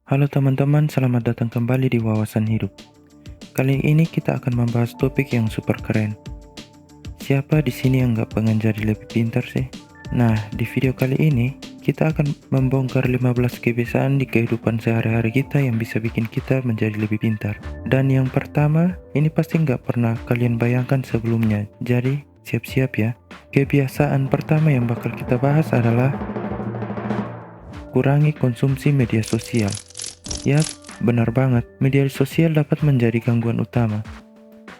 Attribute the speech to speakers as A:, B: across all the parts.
A: Halo teman-teman, selamat datang kembali di Wawasan Hidup. Kali ini kita akan membahas topik yang super keren. Siapa di sini yang nggak pengen jadi lebih pintar sih? Nah, di video kali ini kita akan membongkar 15 kebiasaan di kehidupan sehari-hari kita yang bisa bikin kita menjadi lebih pintar. Dan yang pertama, ini pasti nggak pernah kalian bayangkan sebelumnya. Jadi, siap-siap ya. Kebiasaan pertama yang bakal kita bahas adalah kurangi konsumsi media sosial. Yap, benar banget. Media sosial dapat menjadi gangguan utama.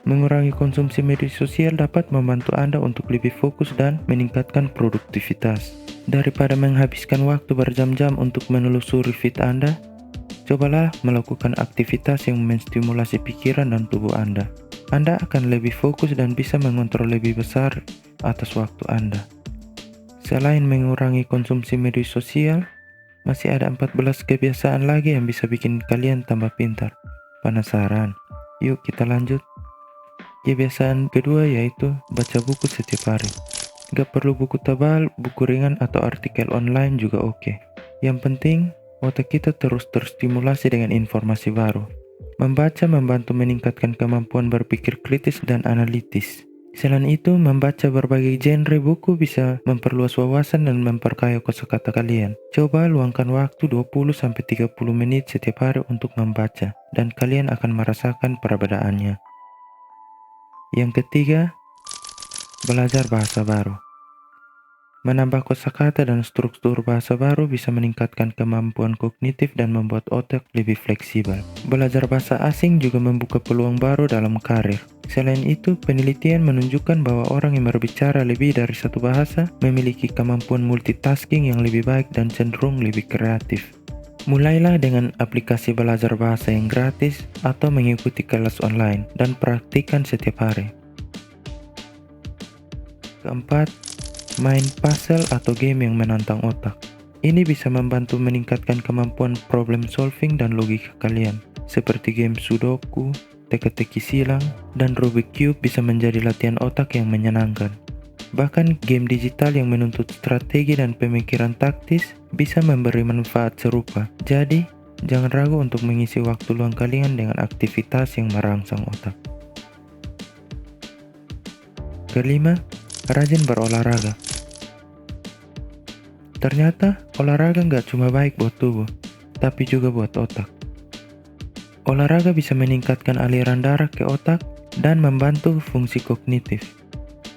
A: Mengurangi konsumsi media sosial dapat membantu Anda untuk lebih fokus dan meningkatkan produktivitas. Daripada menghabiskan waktu berjam-jam untuk menelusuri feed Anda, cobalah melakukan aktivitas yang menstimulasi pikiran dan tubuh Anda. Anda akan lebih fokus dan bisa mengontrol lebih besar atas waktu Anda. Selain mengurangi konsumsi media sosial, masih ada 14 kebiasaan lagi yang bisa bikin kalian tambah pintar. Penasaran? Yuk kita lanjut. Kebiasaan kedua yaitu baca buku setiap hari. Gak perlu buku tebal, buku ringan atau artikel online juga oke. Yang penting, otak kita terus terstimulasi dengan informasi baru. Membaca membantu meningkatkan kemampuan berpikir kritis dan analitis. Selain itu, membaca berbagai genre buku bisa memperluas wawasan dan memperkaya kosakata kalian. Coba luangkan waktu 20-30 menit setiap hari untuk membaca, dan kalian akan merasakan perbedaannya. Yang ketiga, belajar bahasa baru. Menambah kosakata dan struktur bahasa baru bisa meningkatkan kemampuan kognitif dan membuat otak lebih fleksibel. Belajar bahasa asing juga membuka peluang baru dalam karir. Selain itu, penelitian menunjukkan bahwa orang yang berbicara lebih dari satu bahasa memiliki kemampuan multitasking yang lebih baik dan cenderung lebih kreatif. Mulailah dengan aplikasi belajar bahasa yang gratis atau mengikuti kelas online dan praktikkan setiap hari. Keempat, main puzzle atau game yang menantang otak. Ini bisa membantu meningkatkan kemampuan problem solving dan logika kalian. Seperti game Sudoku, teka-teki silang, dan Rubik Cube bisa menjadi latihan otak yang menyenangkan. Bahkan game digital yang menuntut strategi dan pemikiran taktis bisa memberi manfaat serupa. Jadi, jangan ragu untuk mengisi waktu luang kalian dengan aktivitas yang merangsang otak. Kelima, rajin berolahraga. Ternyata olahraga nggak cuma baik buat tubuh, tapi juga buat otak. Olahraga bisa meningkatkan aliran darah ke otak dan membantu fungsi kognitif.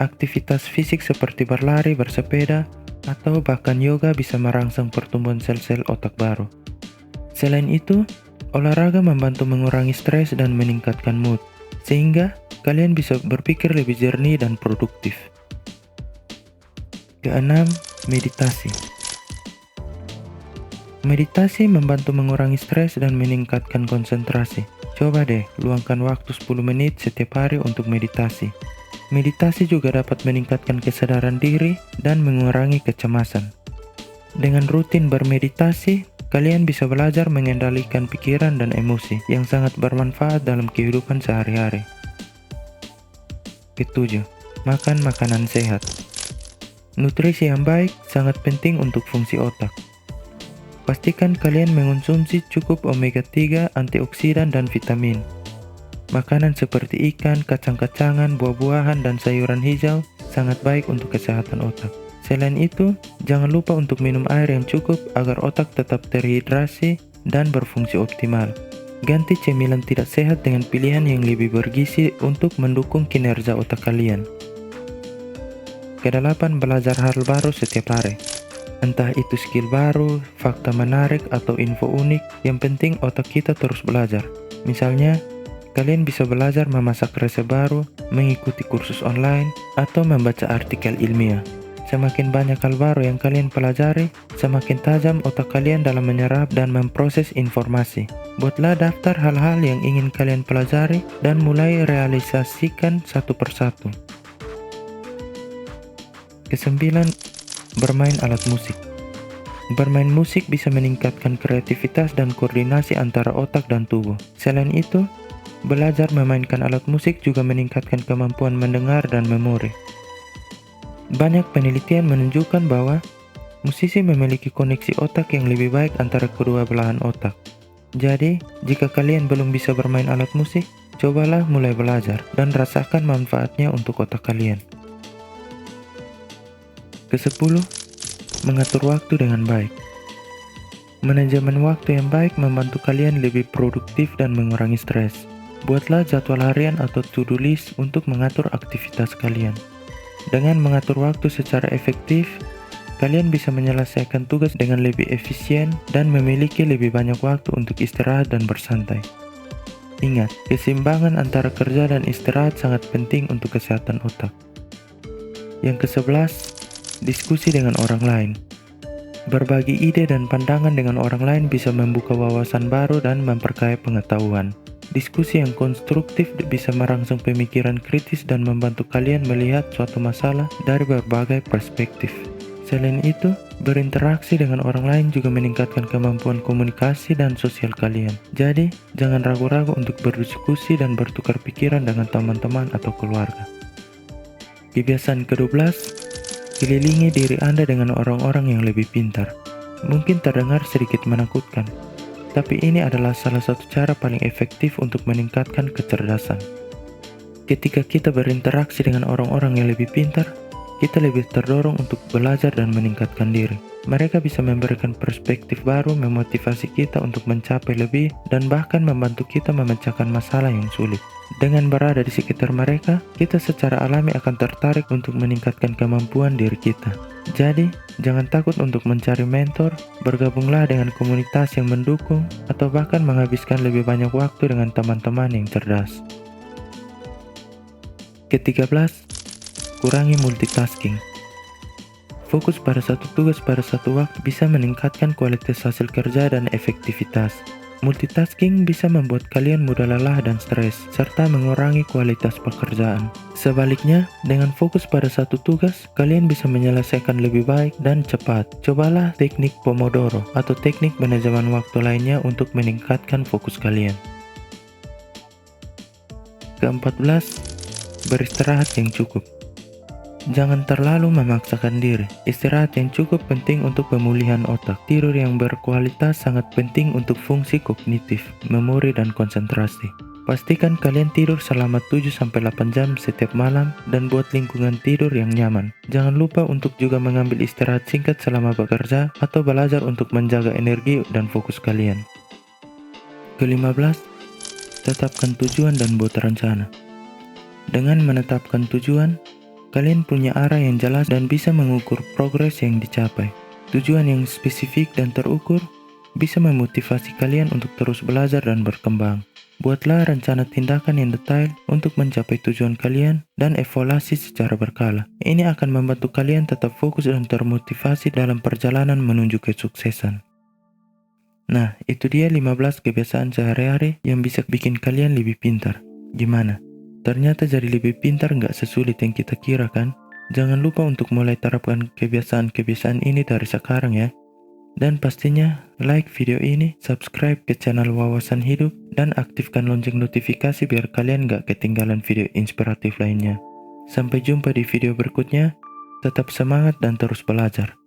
A: Aktivitas fisik seperti berlari, bersepeda, atau bahkan yoga bisa merangsang pertumbuhan sel-sel otak baru. Selain itu, olahraga membantu mengurangi stres dan meningkatkan mood, sehingga kalian bisa berpikir lebih jernih dan produktif. Keenam, meditasi. Meditasi membantu mengurangi stres dan meningkatkan konsentrasi. Coba deh, luangkan waktu 10 menit setiap hari untuk meditasi. Meditasi juga dapat meningkatkan kesadaran diri dan mengurangi kecemasan. Dengan rutin bermeditasi, kalian bisa belajar mengendalikan pikiran dan emosi yang sangat bermanfaat dalam kehidupan sehari-hari. Ketujuh, makan makanan sehat. Nutrisi yang baik sangat penting untuk fungsi otak. Pastikan kalian mengonsumsi cukup omega 3, antioksidan, dan vitamin. Makanan seperti ikan, kacang-kacangan, buah-buahan, dan sayuran hijau sangat baik untuk kesehatan otak. Selain itu, jangan lupa untuk minum air yang cukup agar otak tetap terhidrasi dan berfungsi optimal. Ganti cemilan tidak sehat dengan pilihan yang lebih bergizi untuk mendukung kinerja otak kalian. Kedelapan, belajar hal baru setiap hari. Entah itu skill baru, fakta menarik, atau info unik, yang penting otak kita terus belajar. Misalnya, kalian bisa belajar memasak resep baru, mengikuti kursus online, atau membaca artikel ilmiah. Semakin banyak hal baru yang kalian pelajari, semakin tajam otak kalian dalam menyerap dan memproses informasi. Buatlah daftar hal-hal yang ingin kalian pelajari dan mulai realisasikan satu persatu. Kesembilan, bermain alat musik. Bermain musik bisa meningkatkan kreativitas dan koordinasi antara otak dan tubuh. Selain itu, belajar memainkan alat musik juga meningkatkan kemampuan mendengar dan memori. Banyak penelitian menunjukkan bahwa musisi memiliki koneksi otak yang lebih baik antara kedua belahan otak. Jadi, jika kalian belum bisa bermain alat musik, cobalah mulai belajar dan rasakan manfaatnya untuk otak kalian. Ke-10, mengatur waktu dengan baik. Manajemen waktu yang baik membantu kalian lebih produktif dan mengurangi stres. Buatlah jadwal harian atau to-do list untuk mengatur aktivitas kalian. Dengan mengatur waktu secara efektif, kalian bisa menyelesaikan tugas dengan lebih efisien dan memiliki lebih banyak waktu untuk istirahat dan bersantai. Ingat, keseimbangan antara kerja dan istirahat sangat penting untuk kesehatan otak. Yang ke-11, diskusi dengan orang lain. Berbagi ide dan pandangan dengan orang lain bisa membuka wawasan baru dan memperkaya pengetahuan. Diskusi yang konstruktif bisa merangsang pemikiran kritis dan membantu kalian melihat suatu masalah dari berbagai perspektif. Selain itu, berinteraksi dengan orang lain juga meningkatkan kemampuan komunikasi dan sosial kalian. Jadi, jangan ragu-ragu untuk berdiskusi dan bertukar pikiran dengan teman-teman atau keluarga. Kebiasaan ke-12, kelilingi diri Anda dengan orang-orang yang lebih pintar. Mungkin terdengar sedikit menakutkan, tapi ini adalah salah satu cara paling efektif untuk meningkatkan kecerdasan. Ketika kita berinteraksi dengan orang-orang yang lebih pintar, kita lebih terdorong untuk belajar dan meningkatkan diri. Mereka bisa memberikan perspektif baru, memotivasi kita untuk mencapai lebih, dan bahkan membantu kita memecahkan masalah yang sulit. Dengan berada di sekitar mereka, kita secara alami akan tertarik untuk meningkatkan kemampuan diri kita. Jadi, jangan takut untuk mencari mentor, bergabunglah dengan komunitas yang mendukung, atau bahkan menghabiskan lebih banyak waktu dengan teman-teman yang cerdas. Ke-13, kurangi multitasking. Fokus pada satu tugas pada satu waktu bisa meningkatkan kualitas hasil kerja dan efektivitas. Multitasking bisa membuat kalian mudah lelah dan stres, serta mengurangi kualitas pekerjaan. Sebaliknya, dengan fokus pada satu tugas, kalian bisa menyelesaikan lebih baik dan cepat. Cobalah teknik Pomodoro atau teknik manajemen waktu lainnya untuk meningkatkan fokus kalian. Ke-14, beristirahat yang cukup. Jangan terlalu memaksakan diri. Istirahat yang cukup penting untuk pemulihan otak. Tidur yang berkualitas sangat penting untuk fungsi kognitif, memori, dan konsentrasi. Pastikan kalian tidur selama 7-8 jam setiap malam dan buat lingkungan tidur yang nyaman. Jangan lupa untuk juga mengambil istirahat singkat selama bekerja atau belajar untuk menjaga energi dan fokus kalian. Ke-15, tetapkan tujuan dan buat rencana. Dengan menetapkan tujuan, kalian punya arah yang jelas dan bisa mengukur progres yang dicapai. Tujuan yang spesifik dan terukur bisa memotivasi kalian untuk terus belajar dan berkembang. Buatlah rencana tindakan yang detail untuk mencapai tujuan kalian dan evaluasi secara berkala. Ini akan membantu kalian tetap fokus dan termotivasi dalam perjalanan menuju kesuksesan. Nah, itu dia 15 kebiasaan sehari-hari yang bisa bikin kalian lebih pintar. Gimana? Ternyata jadi lebih pintar nggak sesulit yang kita kira kan? Jangan lupa untuk mulai terapkan kebiasaan-kebiasaan ini dari sekarang ya. Dan pastinya like video ini, subscribe ke channel Wawasan Hidup, dan aktifkan lonceng notifikasi biar kalian nggak ketinggalan video inspiratif lainnya. Sampai jumpa di video berikutnya, tetap semangat dan terus belajar.